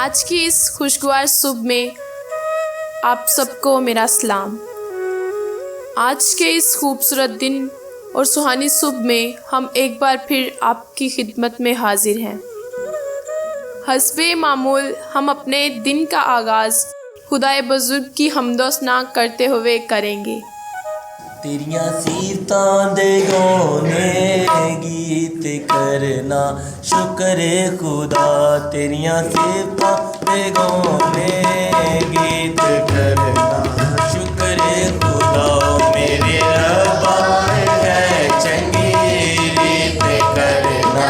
آج کی اس خوشگوار صبح میں آپ سب کو میرا سلام۔ آج کے اس خوبصورت دن اور سہانی صبح میں ہم ایک بار پھر آپ کی خدمت میں حاضر ہیں۔ حسب معمول ہم اپنے دن کا آغاز خدائے بزرگ کی حمد و ثنا کرتے ہوئے کریں گے۔ تیریاں سیرتاں دے گانے گیت کرنا شکر خدا، تیریاں سیرتاں دے گانے گیت کرنا شکر خدا، میرے ربا ہے چنگی ریت کرنا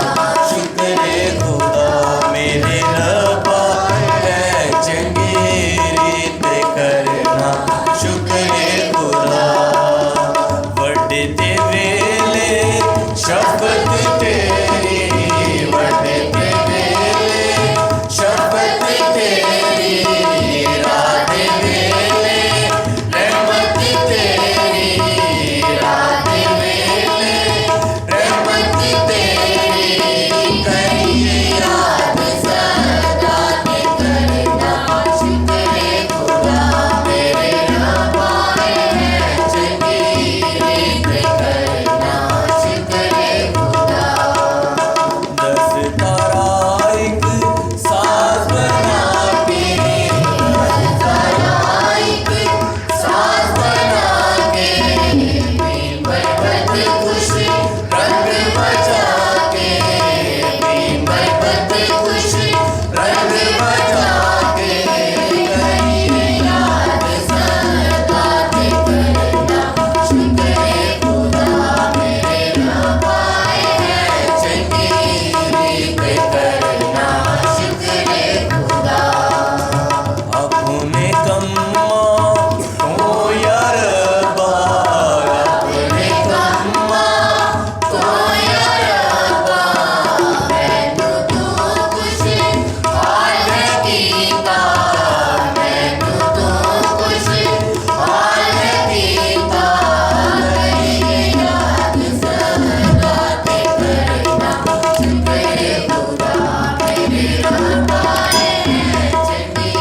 شکر خدا، میرے ربا ہے چنگی ریت کرنا شکر خدا۔ وڈتے ویلے شفقت تیری، وڈتے ویلے شفقت تیری، رات ویلے رحمت تیری، رات ویلے رحمت تیری، کریے یاد سدا کرنا شکر خدا، میرے ربا ہے چنگی ریت کرنا شکر خدا۔ دس تارا ایک ساز بنا کے، دس تارا ایک ساز بنا کے، بربت خوش رنگ بجا کے، بربت خوش رنگ بجا کے، کریے یاد سدا کرنا شکر خدا، میرے ربا ہے چنگی ریت کرنا شکر خدا۔ اپنے کما تو یا ربا، اپنے کما تو یا ربا، مینوں تو کچھ حال کیتا، مینوں تو کچھ حال کیتا، کریے یاد سدا کرنا شکر خدا، میرے ربا ہے چنگی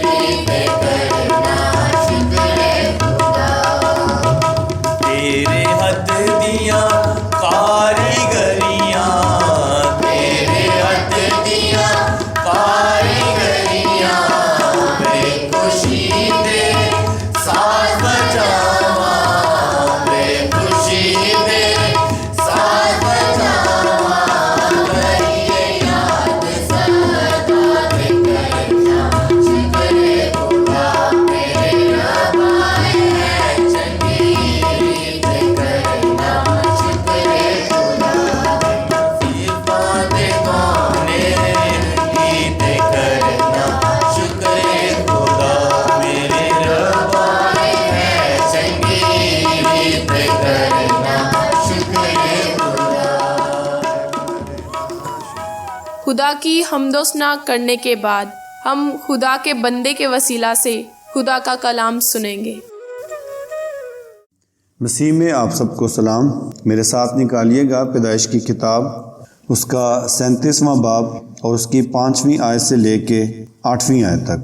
ریت کرنا شکر خدا۔ تیرے ہاتھ دیاں کاریگریاں، تیرے ہاتھ دیاں کاریگریاں، بے خوشی دے ساز بجاواں، بے خوشی دے ساز بجاواں، کریے یاد سدا کرنا شکر خدا، میرے ربا ہے چنگی ریت کرنا شکر خدا۔ سیرتاں دے گانے گیت کرنا شکر خدا، میرے ربا ہے چنگی ریت کرنا شکر خدا۔ خدا کی حمد و ثنا کرنے کے بعد ہم خدا کے بندے کے وسیلہ سے خدا کا کلام سنیں گے۔ مسیح میں آپ سب کو سلام۔ میرے ساتھ نکالیے گا پیدائش کی کتاب، اس کا 37واں باب اور اس کی 5ویں آیت سے لے کے 8ویں آیت تک۔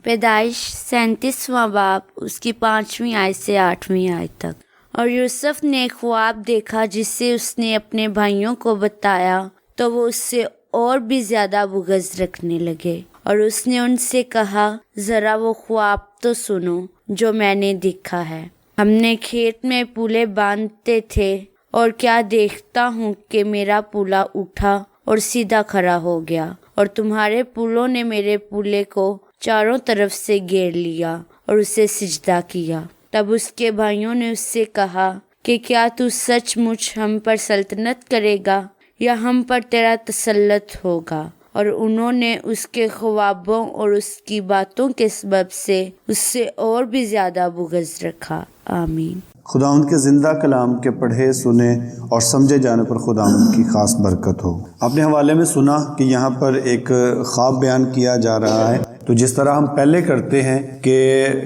پیدائش 37واں باب، اس کی 5ویں آیت سے 8ویں آیت تک۔ اور یوسف نے خواب دیکھا جس سے اس نے اپنے بھائیوں کو بتایا، تو وہ اس سے اور بھی زیادہ بغض رکھنے لگے، اور اس نے ان سے کہا، ذرا وہ خواب تو سنو جو میں نے دیکھا ہے۔ ہم نے کھیت میں پولے باندھتے تھے، اور کیا دیکھتا ہوں کہ میرا پولا اٹھا اور سیدھا کھڑا ہو گیا، اور تمہارے پولوں نے میرے پولے کو چاروں طرف سے گھیر لیا اور اسے سجدہ کیا۔ تب اس کے بھائیوں نے اس سے کہا کہ کیا تو سچ مچ ہم پر سلطنت کرے گا یا ہم پر تیرا تسلط ہوگا؟ اور انہوں نے اس کے خوابوں اور اس کی باتوں کے سبب سے اس سے اور بھی زیادہ بغض رکھا۔ آمین۔ خداوند کے زندہ کلام کے پڑھے سنے اور سمجھے جانے پر خداوند کی خاص برکت ہو۔ اپنے حوالے میں سنا کہ یہاں پر ایک خواب بیان کیا جا رہا ہے، تو جس طرح ہم پہلے کرتے ہیں کہ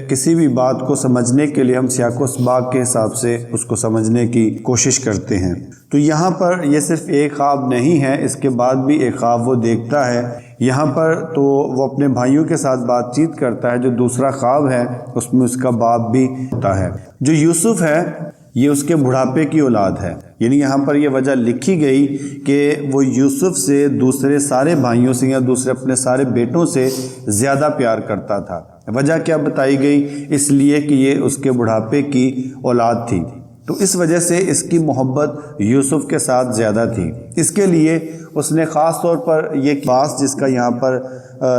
کسی بھی بات کو سمجھنے کے لیے ہم سیاق و سباق کے حساب سے اس کو سمجھنے کی کوشش کرتے ہیں، تو یہاں پر یہ صرف ایک خواب نہیں ہے، اس کے بعد بھی ایک خواب وہ دیکھتا ہے۔ یہاں پر تو وہ اپنے بھائیوں کے ساتھ بات چیت کرتا ہے. جو دوسرا خواب ہے اس میں اس کا باپ بھی ہوتا ہے. جو یوسف ہے یہ اس کے بڑھاپے کی اولاد ہے. یعنی یہاں پر یہ وجہ لکھی گئی کہ وہ یوسف سے دوسرے سارے بھائیوں سے یا دوسرے اپنے سارے بیٹوں سے زیادہ پیار کرتا تھا. وجہ کیا بتائی گئی؟ اس لیے کہ یہ اس کے بڑھاپے کی اولاد تھی. تو اس وجہ سے اس کی محبت یوسف کے ساتھ زیادہ تھی. اس کے لیے اس نے خاص طور پر یہ لباس جس کا یہاں پر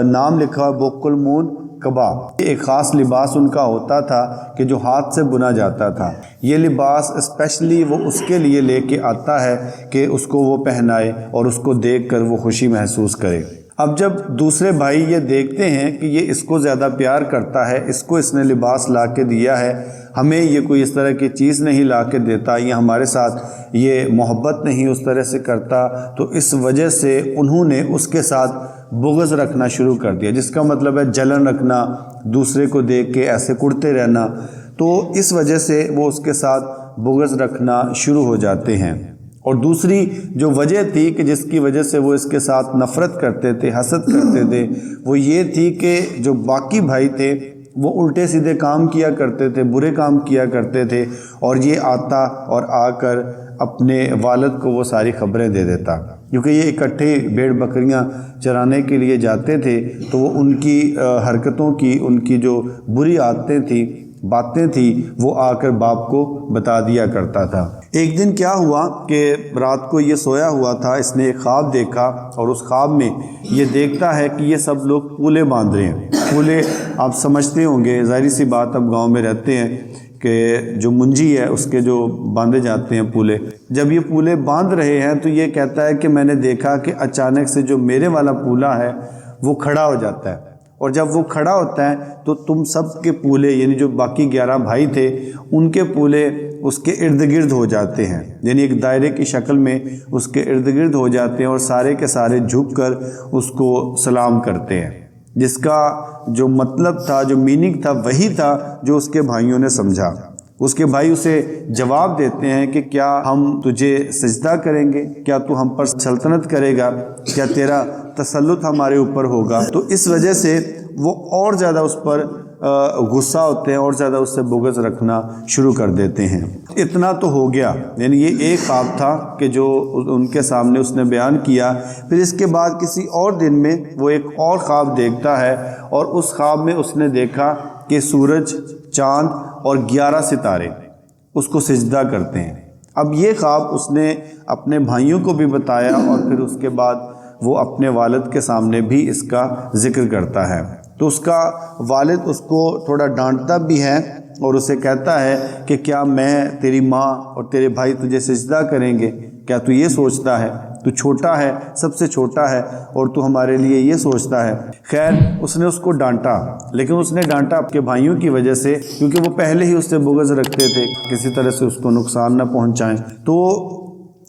نام لکھا ہے بوق المون قبا، ایک خاص لباس ان کا ہوتا تھا کہ جو ہاتھ سے بنا جاتا تھا. یہ لباس اسپیشلی وہ اس کے لیے لے کے آتا ہے کہ اس کو وہ پہنائے اور اس کو دیکھ کر وہ خوشی محسوس کرے. اب جب دوسرے بھائی یہ دیکھتے ہیں کہ یہ اس کو زیادہ پیار کرتا ہے، اس کو اس نے لباس لا کے دیا ہے، ہمیں یہ کوئی اس طرح کی چیز نہیں لا کے دیتا، یہ ہمارے ساتھ یہ محبت نہیں اس طرح سے کرتا، تو اس وجہ سے انہوں نے اس کے ساتھ بغض رکھنا شروع کر دیا، جس کا مطلب ہے جلن رکھنا، دوسرے کو دیکھ کے ایسے کڑتے رہنا. تو اس وجہ سے وہ اس کے ساتھ بغض رکھنا شروع ہو جاتے ہیں. اور دوسری جو وجہ تھی کہ جس کی وجہ سے وہ اس کے ساتھ نفرت کرتے تھے، حسد کرتے تھے، وہ یہ تھی کہ جو باقی بھائی تھے وہ الٹے سیدھے کام کیا کرتے تھے، برے کام کیا کرتے تھے، اور یہ آتا اور آ کر اپنے والد کو وہ ساری خبریں دے دیتا. کیونکہ یہ اکٹھے بھیڑ بکریاں چرانے کے لیے جاتے تھے تو وہ ان کی حرکتوں کی، ان کی جو بری عادتیں تھیں، باتیں تھیں، وہ آ کر باپ کو بتا دیا کرتا تھا. ایک دن کیا ہوا کہ رات کو یہ سویا ہوا تھا، اس نے ایک خواب دیکھا اور اس خواب میں یہ دیکھتا ہے کہ یہ سب لوگ پولے باندھ رہے ہیں. پولے آپ سمجھتے ہوں گے، ظاہری سی بات، اب گاؤں میں رہتے ہیں کہ جو منجی ہے اس کے جو باندھے جاتے ہیں پولے. جب یہ پولے باندھ رہے ہیں تو یہ کہتا ہے کہ میں نے دیکھا کہ اچانک سے جو میرے والا پولا ہے وہ کھڑا ہو جاتا ہے، اور جب وہ کھڑا ہوتا ہے تو تم سب کے پولے، یعنی جو باقی 11 بھائی تھے ان کے پولے اس کے ارد گرد ہو جاتے ہیں، یعنی ایک دائرے کی شکل میں اس کے ارد گرد ہو جاتے ہیں، اور سارے کے سارے جھک کر اس کو سلام کرتے ہیں. جس کا جو مطلب تھا، جو میننگ تھا، وہی تھا جو اس کے بھائیوں نے سمجھا. اس کے بھائی اسے جواب دیتے ہیں کہ کیا ہم تجھے سجدہ کریں گے؟ کیا تو ہم پر سلطنت کرے گا؟ کیا تیرا تسلط ہمارے اوپر ہوگا؟ تو اس وجہ سے وہ اور زیادہ اس پر غصہ ہوتے ہیں اور زیادہ اس سے بغض رکھنا شروع کر دیتے ہیں. اتنا تو ہو گیا، یعنی یہ ایک خواب تھا کہ جو ان کے سامنے اس نے بیان کیا. پھر اس کے بعد کسی اور دن میں وہ ایک اور خواب دیکھتا ہے، اور اس خواب میں اس نے دیکھا کہ سورج، چاند اور 11 ستارے اس کو سجدہ کرتے ہیں. اب یہ خواب اس نے اپنے بھائیوں کو بھی بتایا، اور پھر اس کے بعد وہ اپنے والد کے سامنے بھی اس کا ذکر کرتا ہے. تو اس کا والد اس کو تھوڑا ڈانٹتا بھی ہے اور اسے کہتا ہے کہ کیا میں، تیری ماں اور تیرے بھائی تجھے سجدہ کریں گے؟ کیا تو یہ سوچتا ہے؟ تو چھوٹا ہے، سب سے چھوٹا ہے، اور تو ہمارے لیے یہ سوچتا ہے. خیر، اس نے اس کو ڈانٹا، لیکن اس نے ڈانٹا اپنے بھائیوں کی وجہ سے، کیونکہ وہ پہلے ہی اس سے بغض رکھتے تھے، کسی طرح سے اس کو نقصان نہ پہنچائیں. تو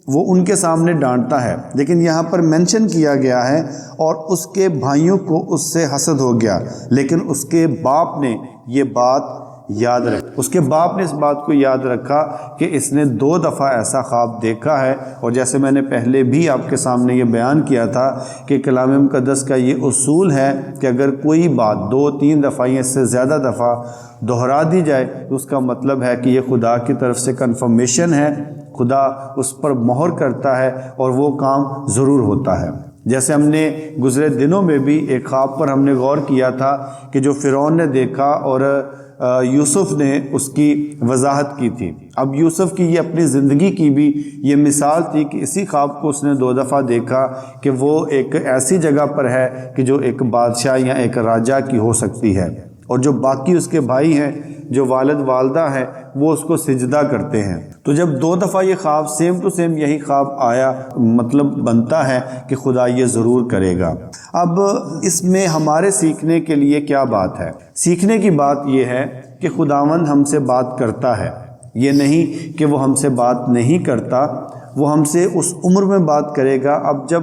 وہ ان کے سامنے ڈانٹتا ہے، لیکن یہاں پر مینشن کیا گیا ہے اور اس کے بھائیوں کو اس سے حسد ہو گیا. لیکن اس کے باپ نے یہ بات یاد رکھی. اس کے باپ نے اس بات کو یاد رکھا کہ اس نے 2 دفعہ ایسا خواب دیکھا ہے. اور جیسے میں نے پہلے بھی آپ کے سامنے یہ بیان کیا تھا کہ کلام مقدس کا یہ اصول ہے کہ اگر کوئی بات 2-3 دفعہ یا اس سے زیادہ دفعہ دہرا دی جائے تو اس کا مطلب ہے کہ یہ خدا کی طرف سے کنفرمیشن ہے، خدا اس پر مہر کرتا ہے اور وہ کام ضرور ہوتا ہے. جیسے ہم نے گزرے دنوں میں بھی ایک خواب پر ہم نے غور کیا تھا کہ جو فرعون نے دیکھا اور یوسف نے اس کی وضاحت کی تھی. اب یوسف کی یہ اپنی زندگی کی بھی یہ مثال تھی کہ اسی خواب کو اس نے 2 دفعہ دیکھا کہ وہ ایک ایسی جگہ پر ہے کہ جو ایک بادشاہ یا ایک راجہ کی ہو سکتی ہے، اور جو باقی اس کے بھائی ہیں، جو والد والدہ ہیں، وہ اس کو سجدہ کرتے ہیں. تو جب 2 دفعہ یہ خواب سیم ٹو سیم یہی خواب آیا، مطلب بنتا ہے کہ خدا یہ ضرور کرے گا. اب اس میں ہمارے سیکھنے کے لیے کیا بات ہے؟ سیکھنے کی بات یہ ہے کہ خداوند ہم سے بات کرتا ہے. یہ نہیں کہ وہ ہم سے بات نہیں کرتا، وہ ہم سے اس عمر میں بات کرے گا. اب جب